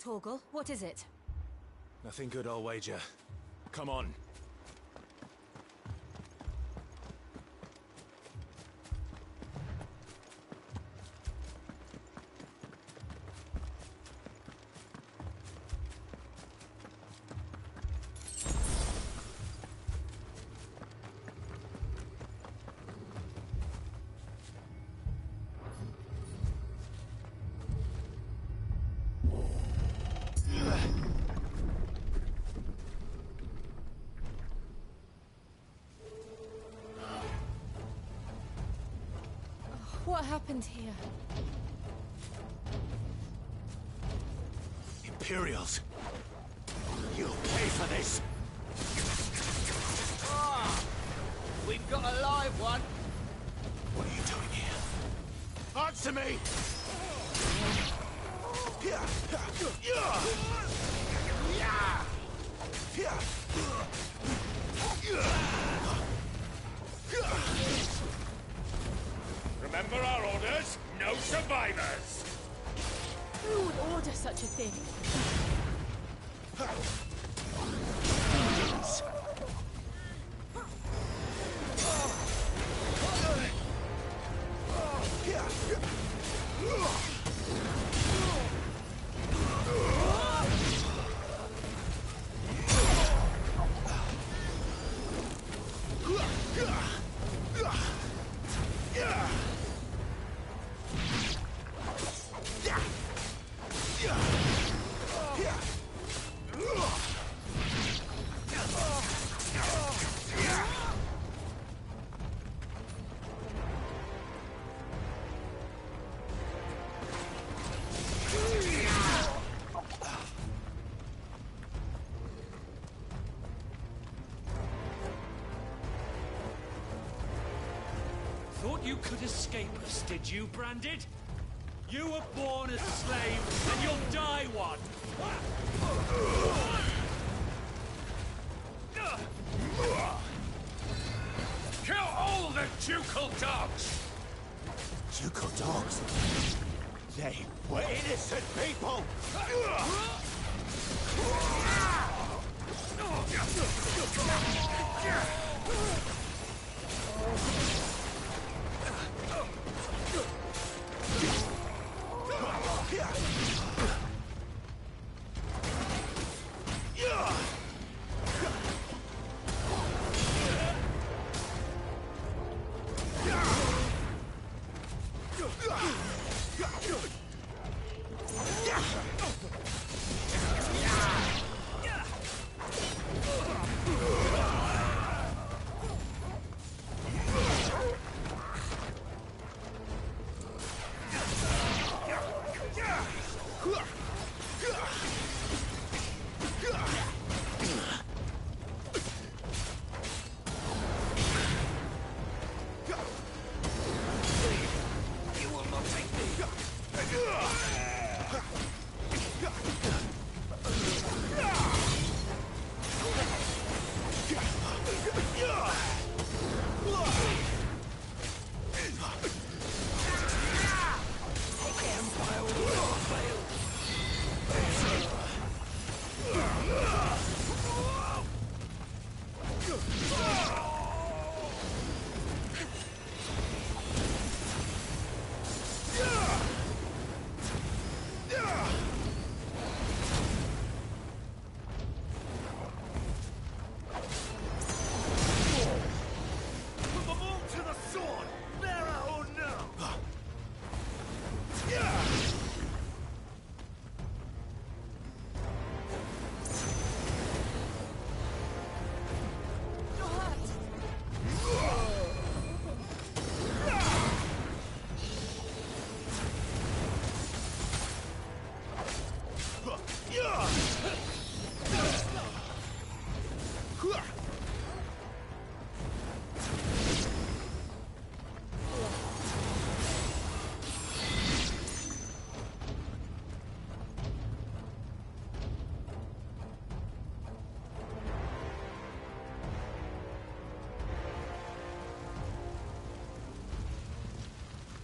Torgal. What is it? Nothing good, I'll wager. Come on. What happened here? Imperials! You'll pay for this! Ah! We've got a live one! What are you doing here? Answer me! Remember our orders? No survivors! Who would order such a thing? Thought you could escape us, did you, Branded? You were born a slave, and you'll die one! Kill all the ducal dogs! Ducal dogs? They were innocent people!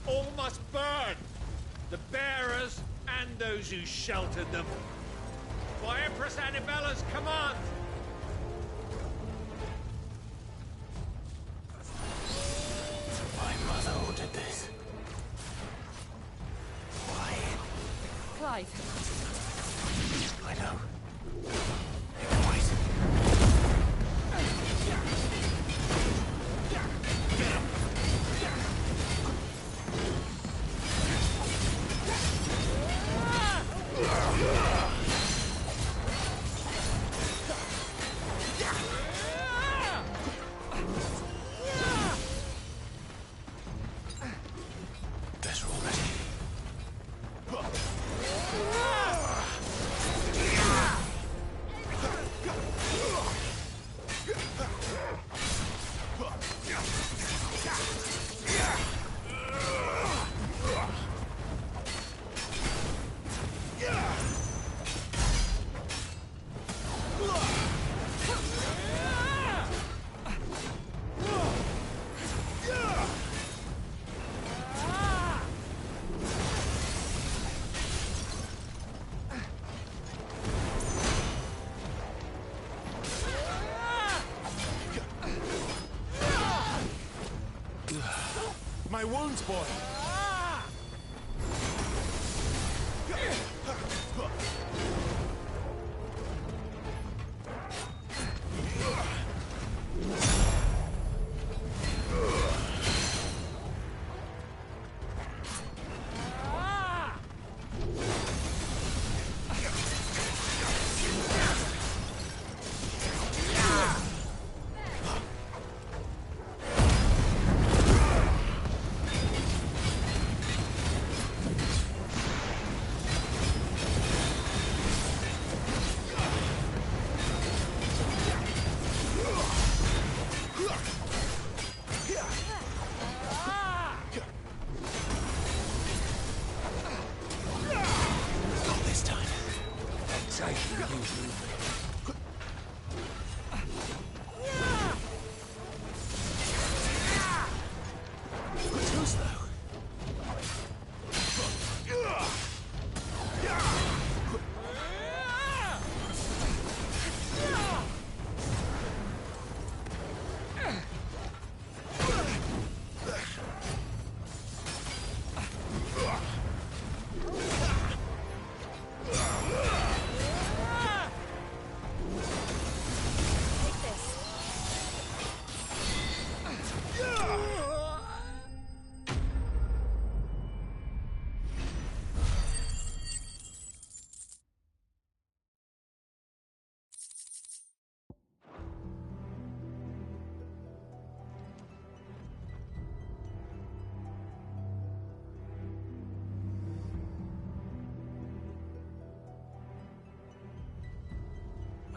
All must burn! The bearers and those who sheltered them. By Empress Annibella's command! My mother ordered this. Why? Clive, I know. You can wait. Better already. My wounds, boy!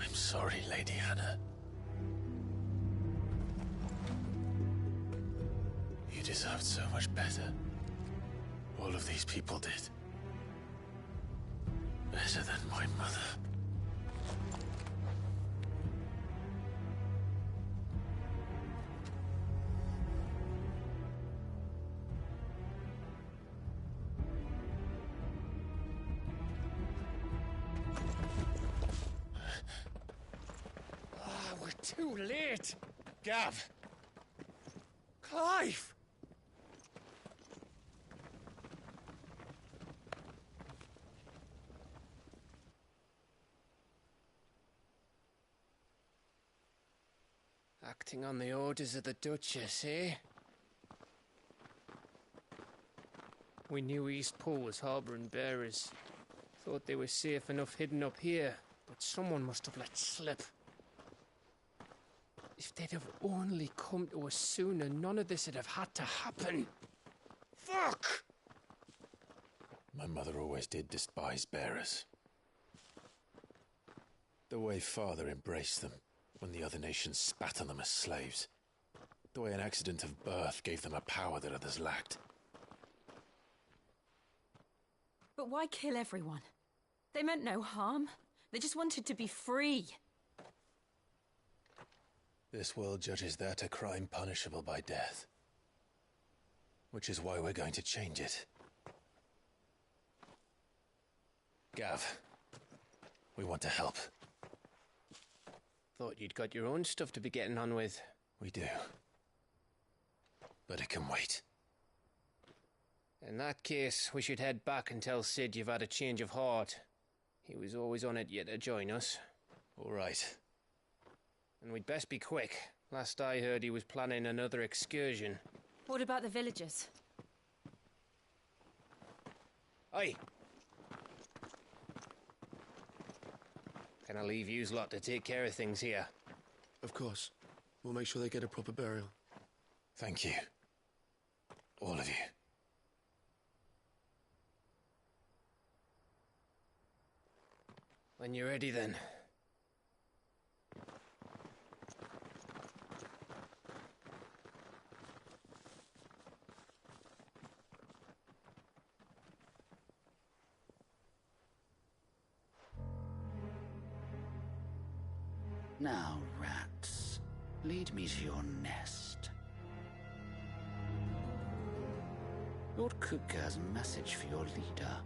I'm sorry, Lady Hannah. You deserved so much better. All of these people did. Better than my mother. We're too late! Gav! Clive! Acting on the orders of the Duchess, eh? We knew East Pool was harbouring bearers. Thought they were safe enough hidden up here, but someone must have let slip. If they'd have only come to us sooner, none of this would have had to happen. Fuck! My mother always did despise bearers. The way Father embraced them when the other nations spat on them as slaves. The way an accident of birth gave them a power that others lacked. but why kill everyone? They meant no harm. They just wanted to be free. This world judges that a crime punishable by death. Which is why we're going to change it. Gav, We want to help. Thought you'd got your own stuff to be getting on with. We do. But it can wait. In that case, we should head back and tell Sid you've had a change of heart. He was always on it yet to join us. All right. And we'd best be quick. Last I heard, he was planning another excursion. What about the villagers? Aye. Can I leave yous lot to take care of things here? Of course. We'll make sure they get a proper burial. Thank you. All of you. When you're ready, then. Now, rats, lead me to your nest. Lord Cook has a message for your leader.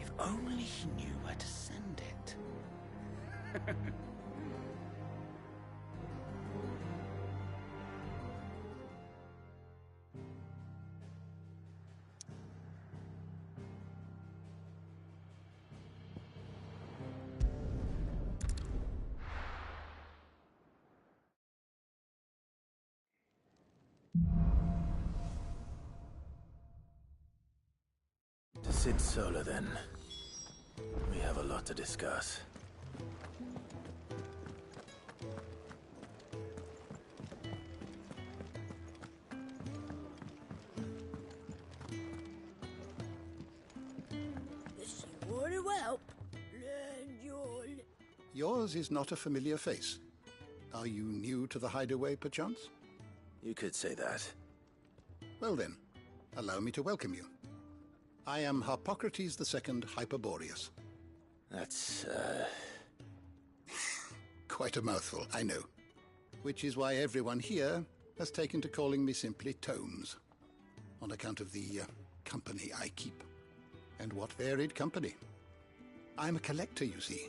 If only he knew where to send it. To Sid Solar, then. We have a lot to discuss. If you want to help, learn your... Yours is not a familiar face. Are you new to the hideaway, perchance? You could say that. Well then, allow me to welcome you. I am Harpocrates II Hyperboreus. That's, Quite a mouthful, I know. Which is why everyone here has taken to calling me simply Tomes, on account of the company I keep. And what varied company. I'm a collector, you see.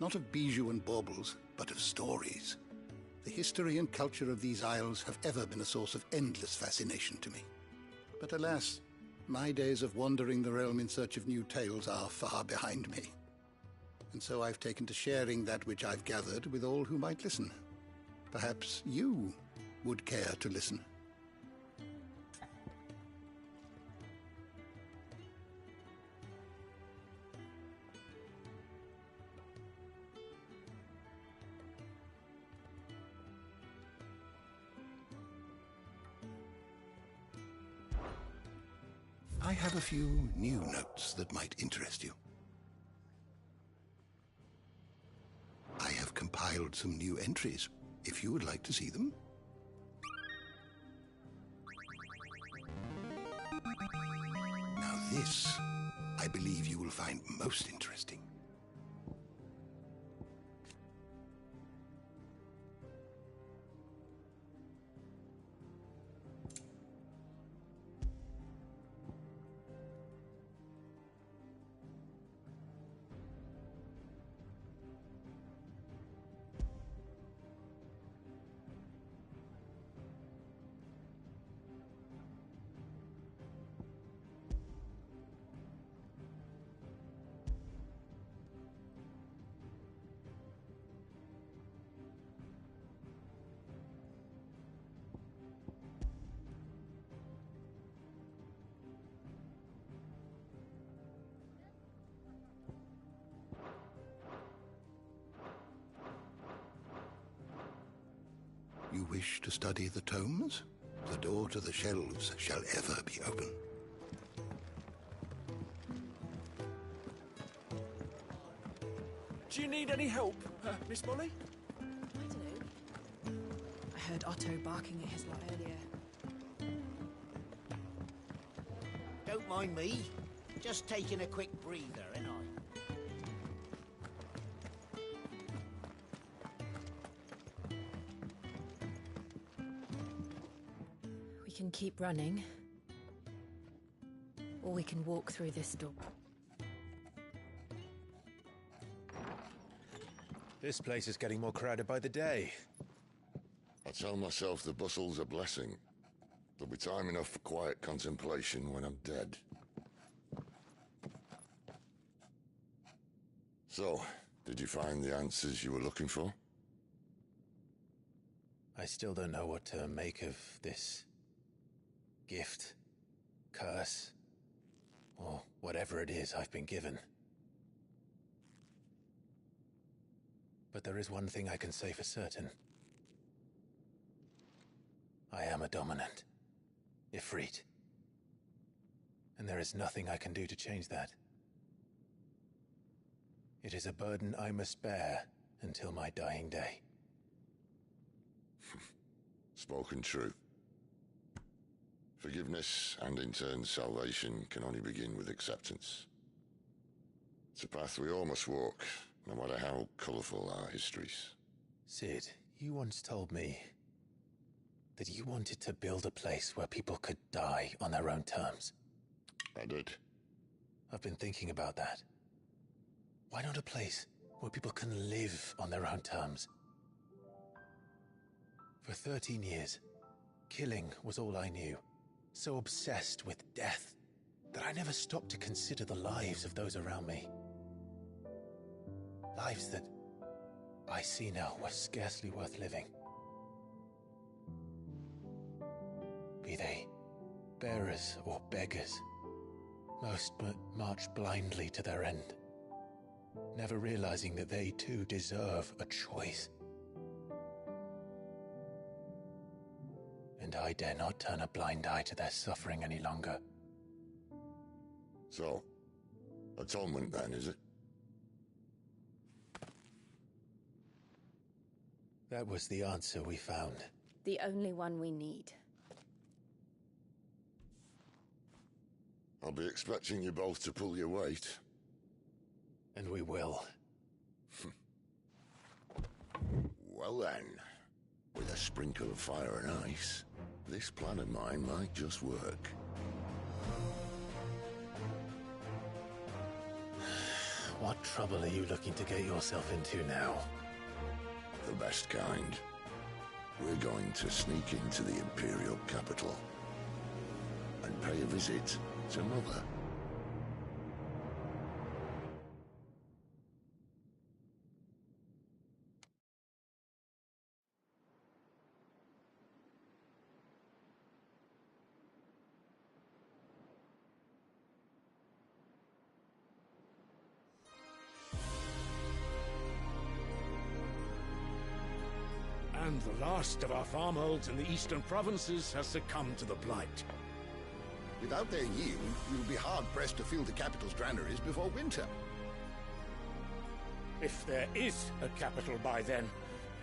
Not of bijou and baubles, but of stories. The history and culture of these isles have ever been a source of endless fascination to me. But alas, my days of wandering the realm in search of new tales are far behind me. And so I've taken to sharing that which I've gathered with all who might listen. Perhaps you would care to listen. I have a few new notes that might interest you. I have compiled some new entries, if you would like to see them. Now this, I believe you will find most interesting. You wish to study the tomes? The door to the shelves shall ever be open. Do you need any help, Miss Molly? I don't know. I heard Otto barking at his lot earlier. Don't mind me. Just taking a quick breather, ain't I? We can keep running, or we can walk through this door. This place is getting more crowded by the day. I tell myself the bustle's a blessing. There'll be time enough for quiet contemplation when I'm dead. So, did you find the answers you were looking for? I still don't know what to make of this gift, curse, or whatever it is I've been given. But there is one thing I can say for certain. I am a dominant, Ifrit. And there is nothing I can do to change that. It is a burden I must bear until my dying day. Spoken true. Forgiveness, and in turn salvation, can only begin with acceptance. It's a path we all must walk, no matter how colourful our histories. Sid, you once told me that you wanted to build a place where people could die on their own terms. I did. I've been thinking about that. Why not a place where people can live on their own terms? For 13 years, killing was all I knew. So obsessed with death that I never stopped to consider the lives of those around me. Lives that I see now were scarcely worth living. Be they bearers or beggars, most but march blindly to their end, never realizing that they too deserve a choice. And I dare not turn a blind eye to their suffering any longer. So, atonement then, is it? That was the answer we found. The only one we need. I'll be expecting you both to pull your weight. And we will. Well then, with a sprinkle of fire and ice, this plan of mine might just work. What trouble are you looking to get yourself into now? The best kind. We're going to sneak into the Imperial capital and pay a visit to Mother. And the last of our farmholds in the eastern provinces has succumbed to the blight. Without their yield, we will be hard-pressed to fill the capital's granaries before winter. If there is a capital by then,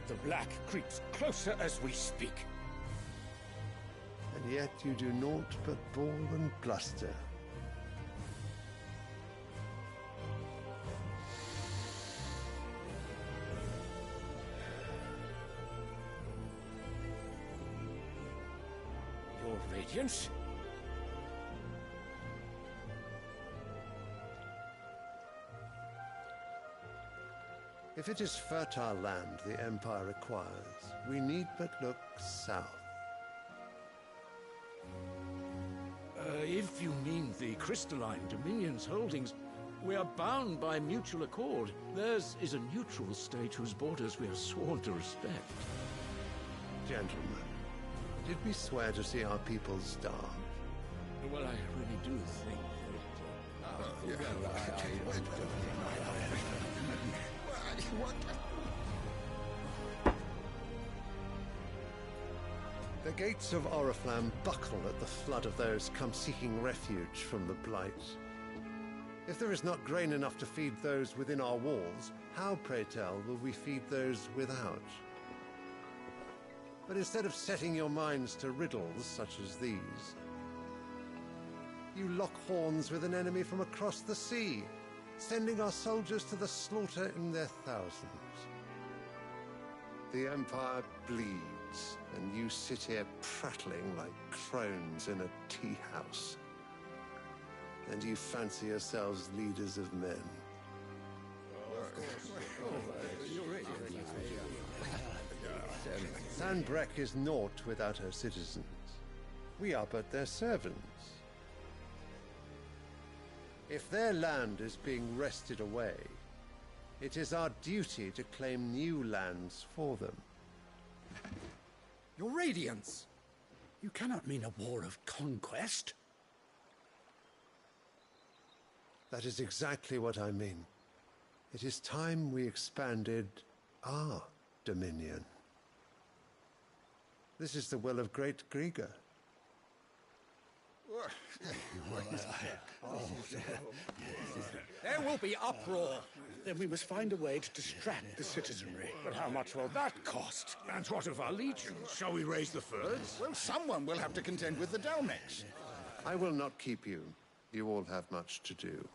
the black creeps closer as we speak. And yet you do naught but bawl and bluster. Your Radiance? If it is fertile land the Empire requires, we need but look south. If you mean the crystalline Dominion's holdings, we are bound by mutual accord. Theirs is a neutral state whose borders we are sworn to respect. Gentlemen, did we swear to see our people starve? Well, I really do think The gates of Oriflamme buckle at the flood of those come seeking refuge from the blight. If there is not grain enough to feed those within our walls, how, pray tell, will we feed those without? But instead of setting your minds to riddles such as these, you lock horns with an enemy from across the sea, sending our soldiers to the slaughter in their thousands. The Empire bleeds, and you sit here prattling like crones in a tea house. And you fancy yourselves leaders of men. You're right. Sanbreque is naught without her citizens. We are but their servants. If their land is being wrested away, it is our duty to claim new lands for them. Your Radiance! You cannot mean a war of conquest. That is exactly what I mean. It is time we expanded our dominion. This is the will of great Grieger. There will be uproar. Then we must find a way to distract the citizenry. But how much will that cost? And what of our legions? Shall we raise the furs? Well, someone will have to contend with the Dalmex. I will not keep you. You all have much to do.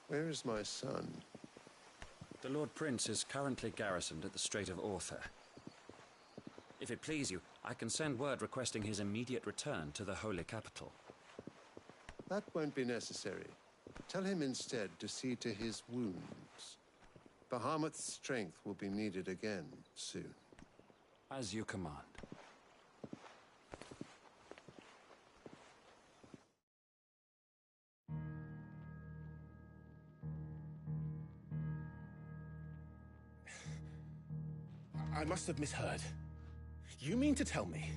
Where is my son? The Lord Prince is currently garrisoned at the Strait of Arthur. If it please you, I can send word requesting his immediate return to the Holy Capital. That won't be necessary. Tell him instead to see to his wounds. Bahamut's strength will be needed again soon. As you command. I must have misheard. You mean to tell me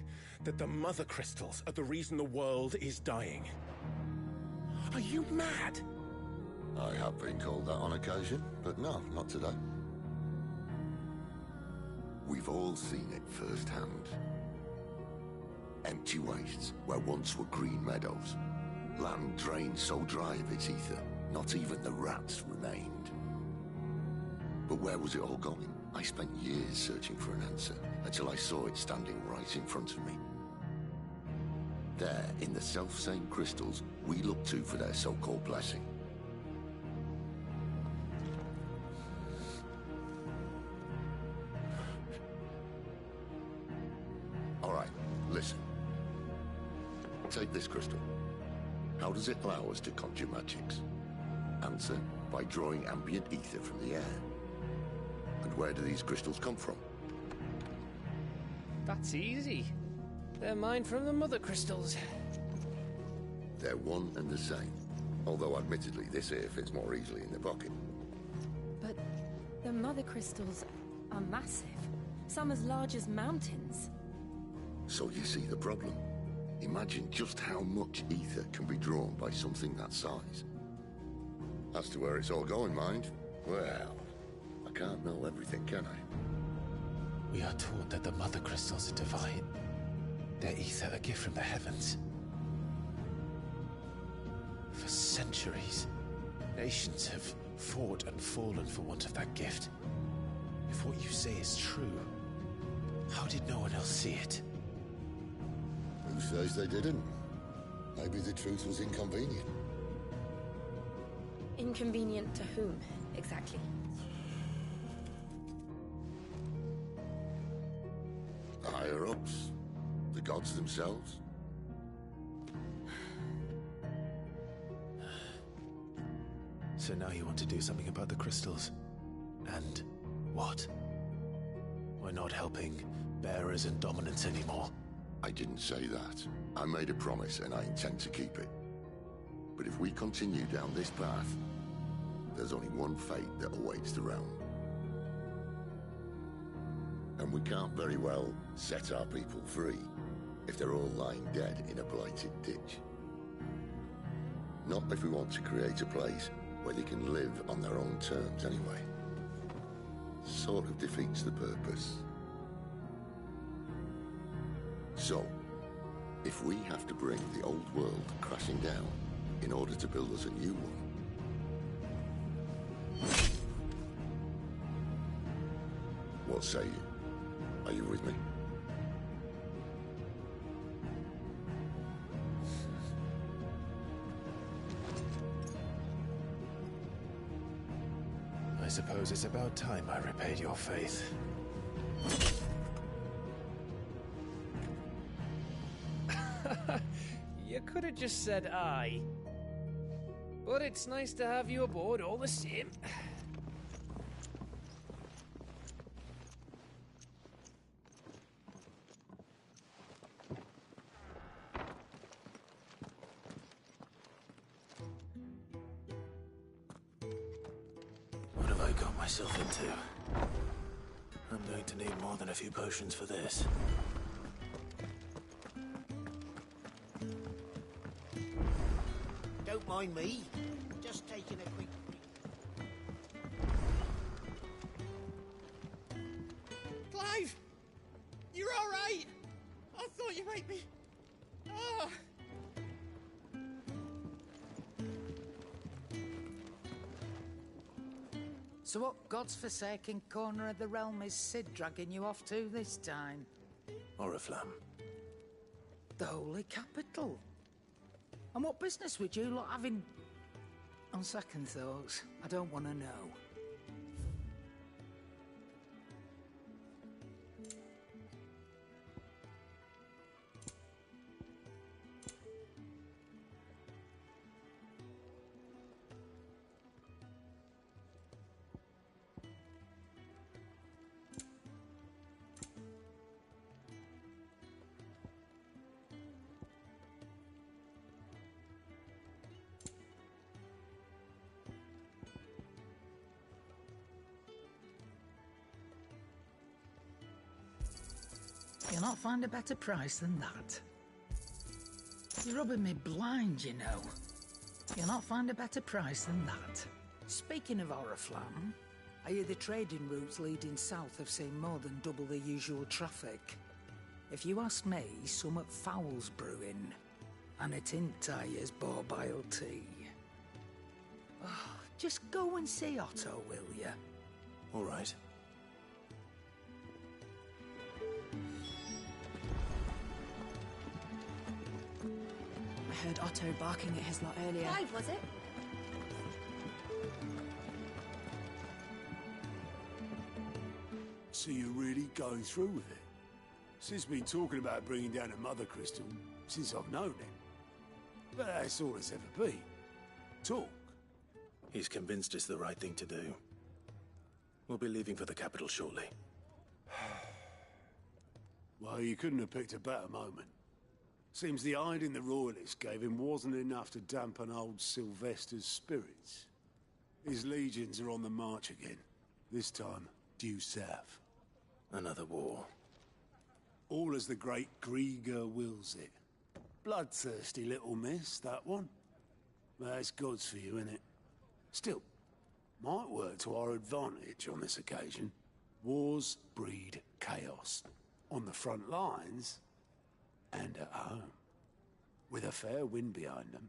that the Mother Crystals are the reason the world is dying? Are you mad? I have been called that on occasion, but no, not today. We've all seen it firsthand. Empty wastes where once were green meadows. Land drained so dry of its ether, not even the rats remained. But where was it all going? I spent years searching for an answer, until I saw it standing right in front of me. There, in the self-same crystals we look to for their so-called blessing. All right, listen. Take this crystal. How does it allow us to conjure magics? Answer, by drawing ambient ether from the air. And where do these crystals come from? That's easy. They're mine from the Mother Crystals. They're one and the same. Although admittedly this here fits more easily in the pocket. But the Mother Crystals are massive. Some as large as mountains. So you see the problem. Imagine just how much ether can be drawn by something that size. As to where it's all going, mind, well, I can't know everything, can I? We are taught that the Mother Crystals are divine. Their ether a gift from the heavens. For centuries, nations have fought and fallen for want of that gift. If what you say is true, how did no one else see it? Who says they didn't? Maybe the truth was inconvenient. Inconvenient to whom, exactly? The higher-ups, the gods themselves. So now you want to do something about the crystals? And what? We're not helping bearers and dominants anymore. I didn't say that. I made a promise and I intend to keep it. But if we continue down this path, there's only one fate that awaits the realm. And we can't very well set our people free if they're all lying dead in a blighted ditch. Not if we want to create a place where they can live on their own terms anyway. Sort of defeats the purpose. So, if we have to bring the old world crashing down in order to build us a new one, what say you? Are you with me? suppose it's about time I repaid your faith. You could have just said aye. But it's nice to have you aboard all the same. What have I got myself into? I'm going to need more than a few potions for this. Don't mind me. Just taking a quick break. Clive! You're all right! I thought you might be... Ah! So what god's-forsaken corner of the realm is Sid dragging you off to this time? Oriflamme. The Holy Capital. And what business would you lot having... On second thoughts, I don't want to know. You'll not find a better price than that. You're rubbing me blind, you know. You'll not find a better price than that. Speaking of Oriflamme, I hear the trading routes leading south have seen more than double the usual traffic. If you ask me, summat foul's brewing. And it ain't tires borbile tea. Oh, just go and see Otto, will ya? All right. I heard Otto barking at his lot earlier. Clive, was it? So you're really going through with it? Sid's been talking about bringing down a mother crystal since I've known him. But that's all it's ever been. Talk. He's convinced it's the right thing to do. We'll be leaving for the capital shortly. Well, you couldn't have picked a better moment. Seems the hiding the royalists gave him wasn't enough to dampen old Sylvester's spirits. His legions are on the march again, this time due south. Another war. All as the great Grieger wills it. Bloodthirsty little miss, that one. That's God's for you, innit? Still, might work to our advantage on this occasion. Wars breed chaos. On the front lines, and at home. With a fair wind behind them,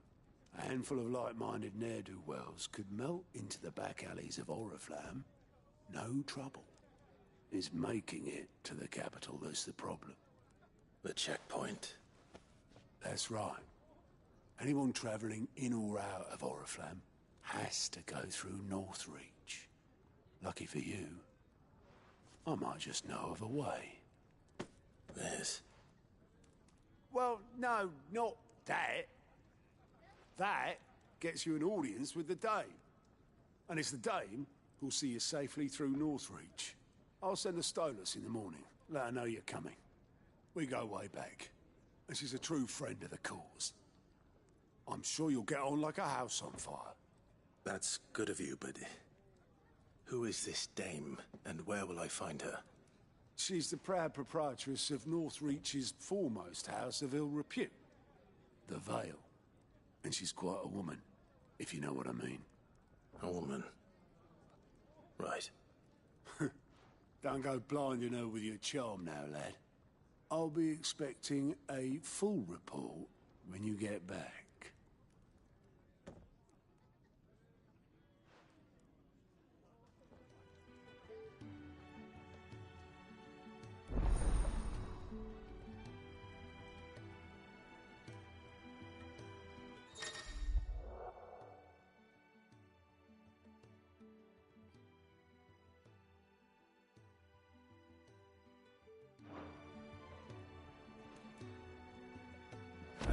a handful of like-minded ne'er-do-wells could melt into the back alleys of Oriflamme. No trouble. It's making it to the capital that's the problem. The checkpoint. That's right. Anyone travelling in or out of Oriflamme has to go through Northreach. Lucky for you, I might just know of a way. This? Well, no, not that. That gets you an audience with the Dame. And it's the Dame who'll see you safely through Northreach. I'll send a Stolas in the morning, let her know you're coming. We go way back, and she's a true friend of the cause. I'm sure you'll get on like a house on fire. That's good of you, but who is this Dame, and where will I find her? She's the proud proprietress of Northreach's foremost house of ill repute, the Vale. And she's quite a woman, if you know what I mean. A woman? Right. Don't go blinding her with your charm now, lad. I'll be expecting a full report when you get back.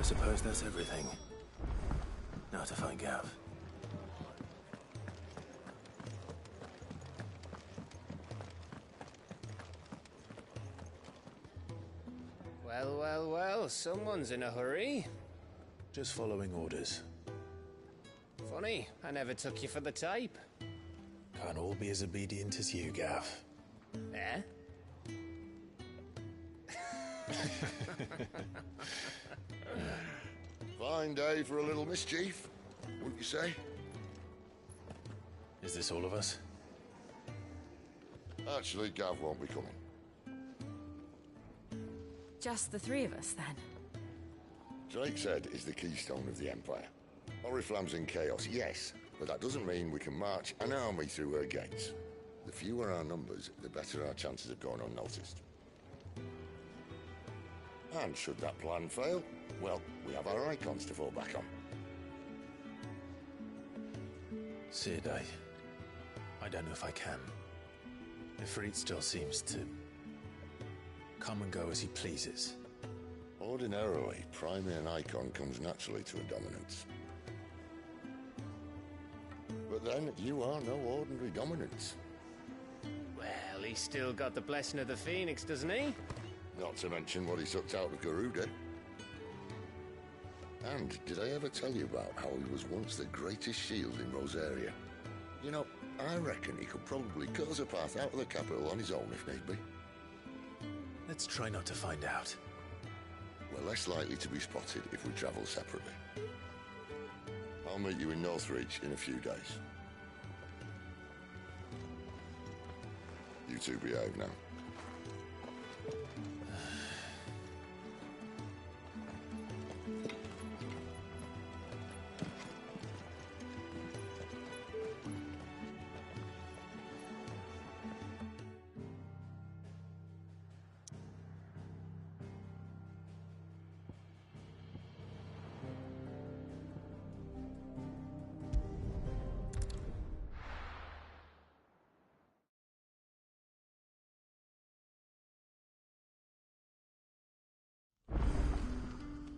suppose that's everything. Now to find Gav. Well, well, well, someone's in a hurry. Just following orders. Funny, I never took you for the type. Can't all be as obedient as you, Gav. Eh? Fine day for a little mischief, wouldn't you say? Is this all of us? Actually, Gav won't be coming. Just the three of us, then? Drake's Head is the keystone of the Empire. Oriflamme's in chaos, yes, but that doesn't mean we can march an army through her gates. The fewer our numbers, the better our chances of going unnoticed. And should that plan fail, well, we have our icons to fall back on. Sid, I don't know if I can. Ifrit still seems to come and go as he pleases. Ordinarily, priming an icon comes naturally to a dominance. But then, you are no ordinary dominance. Well, he's still got the blessing of the Phoenix, doesn't he? Not to mention what he sucked out of Garuda. And did I ever tell you about how he was once the greatest shield in Rosaria? You know, I reckon he could probably cut us a path out of the capital on his own if need be. Let's try not to find out. We're less likely to be spotted if we travel separately. I'll meet you in Northreach in a few days. You two behave now.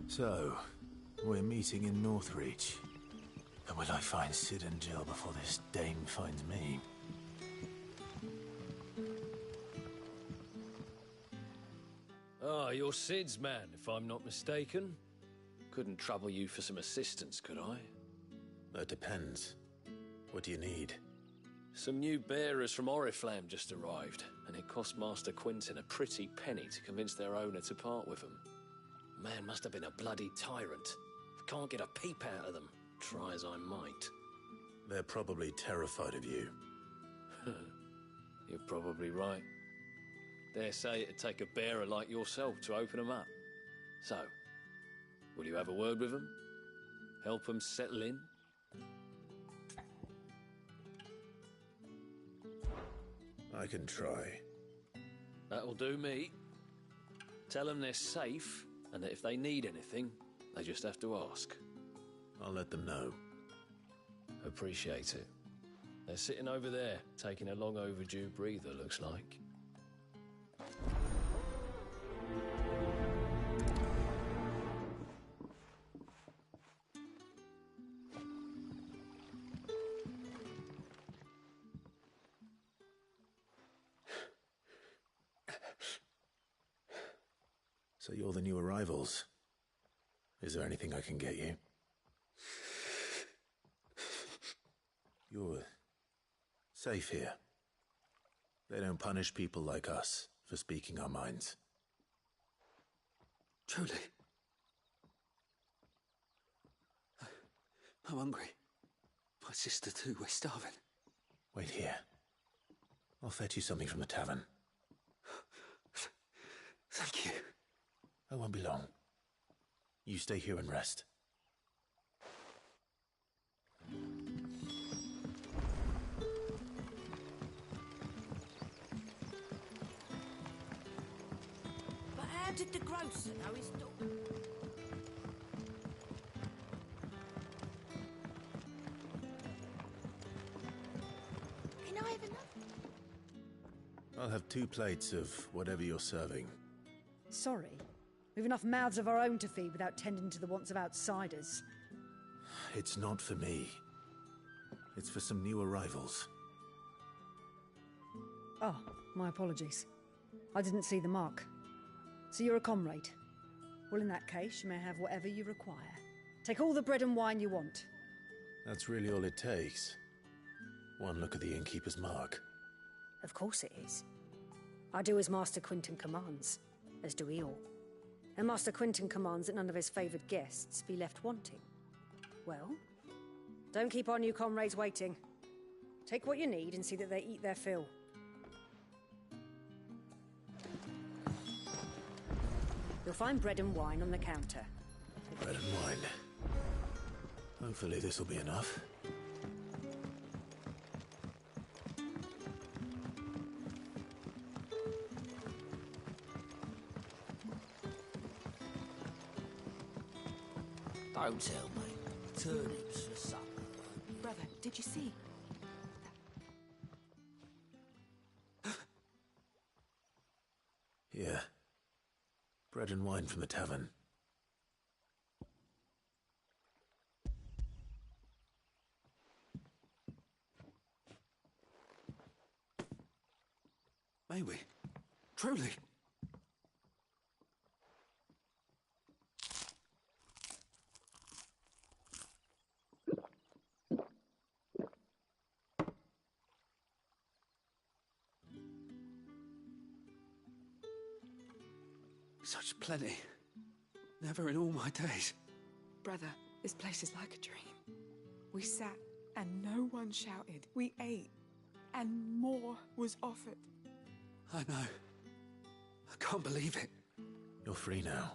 So, we're meeting in Northreach. And will I find Sid and Jill before this dame finds me? Ah, you're Sid's man, if I'm not mistaken. Couldn't trouble you for some assistance, could I? That depends. What do you need? Some new bearers from Oriflamme just arrived, and it cost Master Quinton a pretty penny to convince their owner to part with them. Man must have been a bloody tyrant. Can't get a peep out of them, try as I might. They're probably terrified of you. You're probably right. Dare say it'd take a bearer like yourself to open them up. So, will you have a word with them? Help them settle in? I can try. That'll do me. Tell them they're safe, and that if they need anything, they just have to ask. I'll let them know. Appreciate it. They're sitting over there, taking a long overdue breather, looks like. So you're the new arrivals. Is there anything I can get you? You're safe here. They don't punish people like us for speaking our minds. Truly. I'm hungry. My sister too, we're starving. Wait here. I'll fetch you something from the tavern. Thank you. I won't be long. You stay here and rest. But how did the grocer know his daughter? Can I have another? I'll have 2 plates of whatever you're serving. Sorry, We've enough mouths of our own to feed without tending to the wants of outsiders. It's not for me. It's for some new arrivals. Oh, my apologies. I didn't see the mark. So you're a comrade. Well, in that case, you may have whatever you require. Take all the bread and wine you want. That's really all it takes. One look at the innkeeper's mark. Of course it is. I do as Master Quinton commands, as do we all. And Master Quinton commands that none of his favoured guests be left wanting. Well, don't keep our new comrades waiting. Take what you need and see that they eat their fill. You'll find bread and wine on the counter. Bread and wine. Hopefully this'll be enough. Don't tell me. Turnips for supper. Brother, did you see? Here. Bread and wine from the tavern. May we? Truly? Such plenty. Never in all my days. Brother, this place is like a dream. We sat and no one shouted. We ate and more was offered. I know. I can't believe it. You're free now.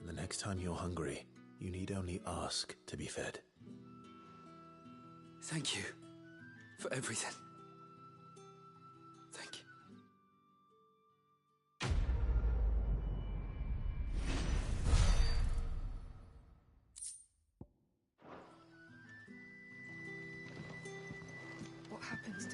And the next time you're hungry, you need only ask to be fed. Thank you for everything. Thank you. What happens